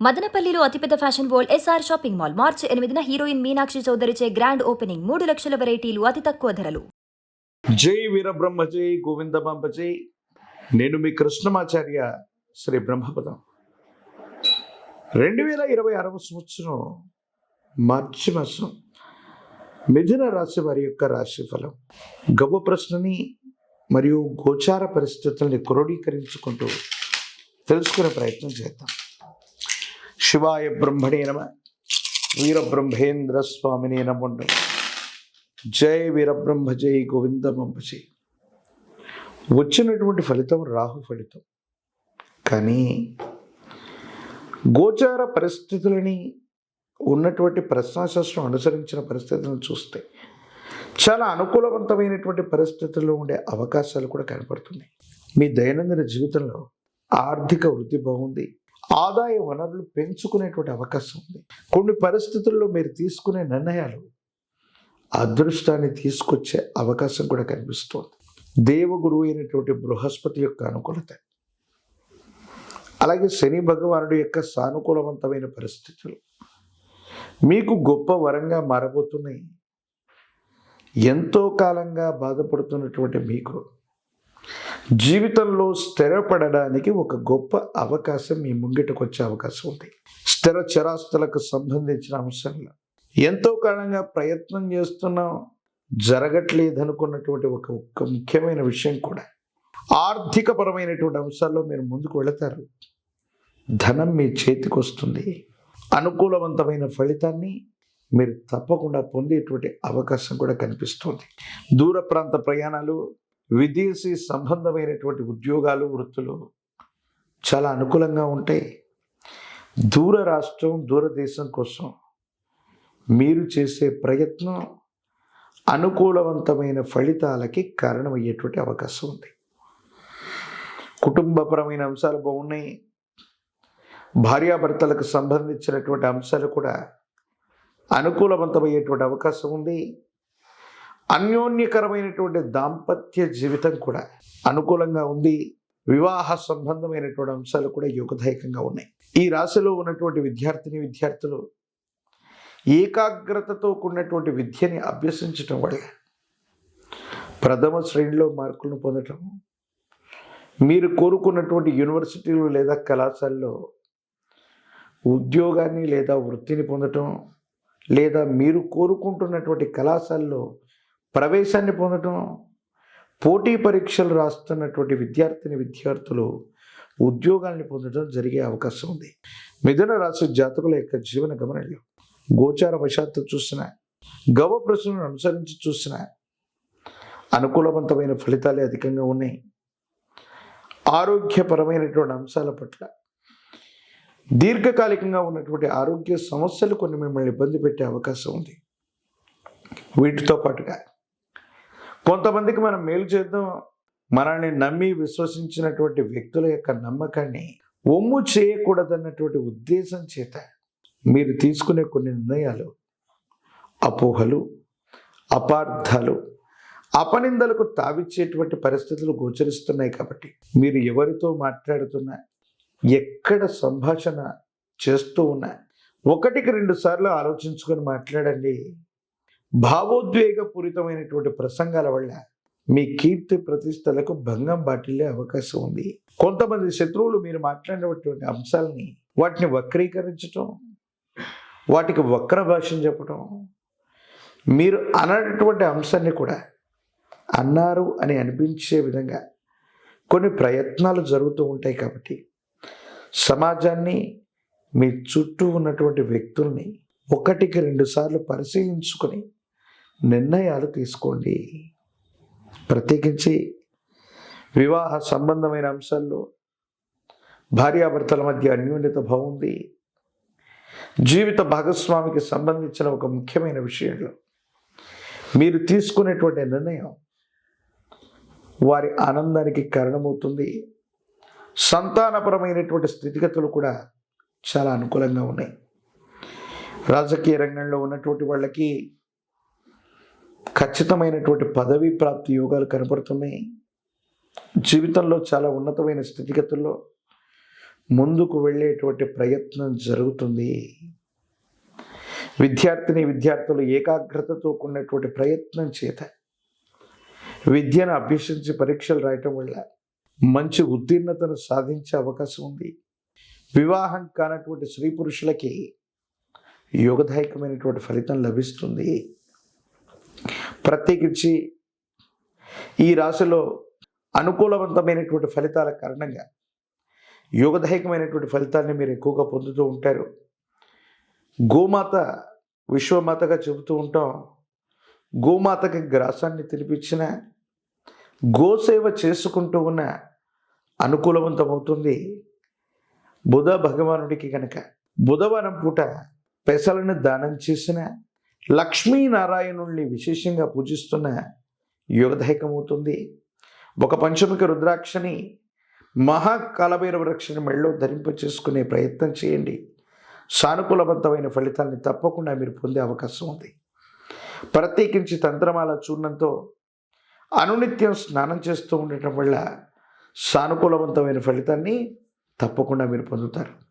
మదనపల్లిలో అతిపెద్ద fashion world SR shopping mall మార్చి 8న హీరోయిన్ మీనాక్షి చౌదరిచే గ్రాండ్ ఓపెనింగ్ 3 లక్షల వెరైటీలు అతి తక్కువ ధరలు. జై వీరబ్రహ్మ జై గోవిందమాంబ జై. నేను మీ కృష్ణమాచార్య శ్రీ బ్రహ్మపదం. 2026 సంవత్సరం మార్చి మాసం మిథున రాశి వారి యొక్క రాశి ఫలం గవ్వ ప్రశ్నని మరియు గోచార పరిస్థితుల్ని క్రోడీకరించుకుంటూ తెలుసుకునే ప్రయత్నం చేద్దాం. శివాయ బ్రహ్మణే నమ. వీరబ్రహ్మేంద్ర స్వామినే నమో. జై వీరబ్రహ్మ జై గోవిందమాంబ జై. వచ్చినటువంటి ఫలితం రాహు ఫలితం, కానీ గోచార పరిస్థితులని ఉన్నటువంటి ప్రశ్నాశాస్త్రం అనుసరించిన పరిస్థితులను చూస్తే చాలా అనుకూలవంతమైనటువంటి పరిస్థితుల్లో ఉండే అవకాశాలు కూడా కనపడుతున్నాయి. మీ దైనందిన జీవితంలో ఆర్థిక వృద్ధి బాగుంది, ఆదాయ వనరులు పెంచుకునేటువంటి అవకాశం ఉంది. కొన్ని పరిస్థితుల్లో మీరు తీసుకునే నిర్ణయాలు అదృష్టాన్ని తీసుకొచ్చే అవకాశం కూడా కనిపిస్తోంది. దేవగురువు అయినటువంటి బృహస్పతి యొక్క అనుకూలత, అలాగే శని భగవానుడి యొక్క సానుకూలవంతమైన పరిస్థితులు మీకు గొప్ప వరంగా మారబోతున్నాయి. ఎంతో కాలంగా బాధపడుతున్నటువంటి మీకు జీవితంలో స్థిరపడడానికి ఒక గొప్ప అవకాశం మీ ముంగిటకు వచ్చే అవకాశం ఉంది. స్థిర చరాస్తులకు సంబంధించిన అంశంలో ఎంతో కాలంగా ప్రయత్నం చేస్తున్నాం, జరగట్లేదనుకున్నటువంటి ఒక ముఖ్యమైన విషయం కూడా ఆర్థికపరమైనటువంటి అంశాల్లో మీరు ముందుకు వెళతారు. ధనం మీ చేతికి వస్తుంది. అనుకూలవంతమైన ఫలితాన్ని మీరు తప్పకుండా పొందేటువంటి అవకాశం కూడా కనిపిస్తుంది. దూర ప్రాంత ప్రయాణాలు, విదేశీ సంబంధమైనటువంటి ఉద్యోగాలు, వృత్తులు చాలా అనుకూలంగా ఉంటాయి. దూర రాష్ట్రం, దూరదేశం కోసం మీరు చేసే ప్రయత్నం అనుకూలవంతమైన ఫలితాలకి కారణమయ్యేటువంటి అవకాశం ఉంది. కుటుంబపరమైన అంశాలు బాగున్నాయి. భార్యాభర్తలకు సంబంధించినటువంటి అంశాలు కూడా అనుకూలవంతమయ్యేటువంటి అవకాశం ఉంది. అన్యోన్యకరమైనటువంటి దాంపత్య జీవితం కూడా అనుకూలంగా ఉంది. వివాహ సంబంధమైనటువంటి అంశాలు కూడా యోగదాయకంగా ఉన్నాయి. ఈ రాశిలో ఉన్నటువంటి విద్యార్థులు ఏకాగ్రతతో కూడినటువంటి విద్యని అభ్యసించటం వల్ల ప్రథమ శ్రేణిలో మార్కులను పొందటం, మీరు కోరుకున్నటువంటి యూనివర్సిటీలు లేదా కళాశాలలో ఉద్యోగాన్ని లేదా వృత్తిని పొందటం, లేదా మీరు కోరుకుంటున్నటువంటి కళాశాలలో ప్రవేశాన్ని పొందటం, పోటీ పరీక్షలు రాస్తున్నటువంటి విద్యార్థులు ఉద్యోగాల్ని పొందడం జరిగే అవకాశం ఉంది. మిథున రాశి జాతకుల యొక్క జీవన గమనంలో గోచార వశాత్తు చూసిన, గవ్వ ప్రశ్నలను అనుసరించి చూసిన అనుకూలవంతమైన ఫలితాలే అధికంగా ఉన్నాయి. ఆరోగ్యపరమైనటువంటి అంశాల పట్ల దీర్ఘకాలికంగా ఉన్నటువంటి ఆరోగ్య సమస్యలు కొన్ని మిమ్మల్ని ఇబ్బంది పెట్టే అవకాశం ఉంది. వీటితో పాటుగా కొంతమందికి మనం మేలు చేద్దాం, మనల్ని నమ్మి విశ్వసించినటువంటి వ్యక్తుల యొక్క నమ్మకాన్ని ఒమ్ము చేయకూడదన్నటువంటి ఉద్దేశం చేత మీరు తీసుకునే కొన్ని నిర్ణయాలు అపోహలు, అపార్థాలు, అపనిందలకు తావిచ్చేటువంటి పరిస్థితులు గోచరిస్తున్నాయి. కాబట్టి మీరు ఎవరితో మాట్లాడుతున్నా, ఎక్కడ సంభాషణ చేస్తూ ఉన్నా 1-2 సార్లు ఆలోచించుకొని మాట్లాడండి. భావోద్వేగపూరితమైనటువంటి ప్రసంగాల వల్ల మీ కీర్తి ప్రతిష్టలకు భంగం బాటిల్లే అవకాశం ఉంది. కొంతమంది శత్రువులు మీరు మాట్లాడినటువంటి అంశాలని వాటిని వక్రీకరించటం, వాటికి వక్ర భాషను చెప్పటం, మీరు అనటువంటి అంశాన్ని కూడా అన్నారు అని అనిపించే విధంగా కొన్ని ప్రయత్నాలు జరుగుతూ ఉంటాయి. కాబట్టి సమాజాన్ని, మీ చుట్టూ ఉన్నటువంటి వ్యక్తుల్ని 1-2 సార్లు పరిశీలించుకొని నిర్ణయాలు తీసుకోండి. ప్రత్యేకించి వివాహ సంబంధమైన అంశాల్లో భార్యాభర్తల మధ్య అన్యోన్యత బాగుంది. జీవిత భాగస్వామికి సంబంధించిన ఒక ముఖ్యమైన విషయంలో మీరు తీసుకునేటువంటి నిర్ణయం వారి ఆనందానికి కారణమవుతుంది. సంతానపరమైనటువంటి స్థితిగతులు కూడా చాలా అనుకూలంగా ఉన్నాయి. రాజకీయ రంగంలో ఉన్నటువంటి వాళ్ళకి ఖచ్చితమైనటువంటి పదవీ ప్రాప్తి యోగాలు కనపడుతున్నాయి. జీవితంలో చాలా ఉన్నతమైన స్థితిగతుల్లో ముందుకు వెళ్ళేటువంటి ప్రయత్నం జరుగుతుంది. విద్యార్థులు ఏకాగ్రతతో కూడినటువంటి ప్రయత్నం చేత విద్యను అభ్యసించి పరీక్షలు రాయటం వల్ల మంచి ఉత్తీర్ణతను సాధించే అవకాశం ఉంది. వివాహం కానటువంటి స్త్రీ పురుషులకి యోగదాయకమైనటువంటి ఫలితం లభిస్తుంది. ప్రత్యేకించి ఈ రాశిలో అనుకూలవంతమైనటువంటి ఫలితాల కారణంగా యోగదాయకమైనటువంటి ఫలితాన్ని మీరు ఎక్కువగా పొందుతూ ఉంటారు. గోమాత విశ్వమాతగా చెబుతూ ఉంటాం. గోమాతకి గ్రాసాన్ని తినిపించిన, గోసేవ చేసుకుంటూ ఉన్న అనుకూలవంతమవుతుంది. బుధ భగవానుడికి కనుక బుధవారం పూట పెసలను దానం చేసిన, లక్ష్మీనారాయణుల్ని విశేషంగా పూజిస్తున్న యోగదాయకమవుతుంది. ఒక పంచముఖ రుద్రాక్షని, మహాకాలభైరవ వృక్షని మెళ్ళలో ధరింప చేసుకునే ప్రయత్నం చేయండి. సానుకూలవంతమైన ఫలితాన్ని తప్పకుండా మీరు పొందే అవకాశం ఉంది. ప్రత్యేకించి తంత్రమాల చూర్ణంతో అనునిత్యం స్నానం చేస్తూ ఉండటం వల్ల సానుకూలవంతమైన ఫలితాన్ని తప్పకుండా మీరు పొందుతారు.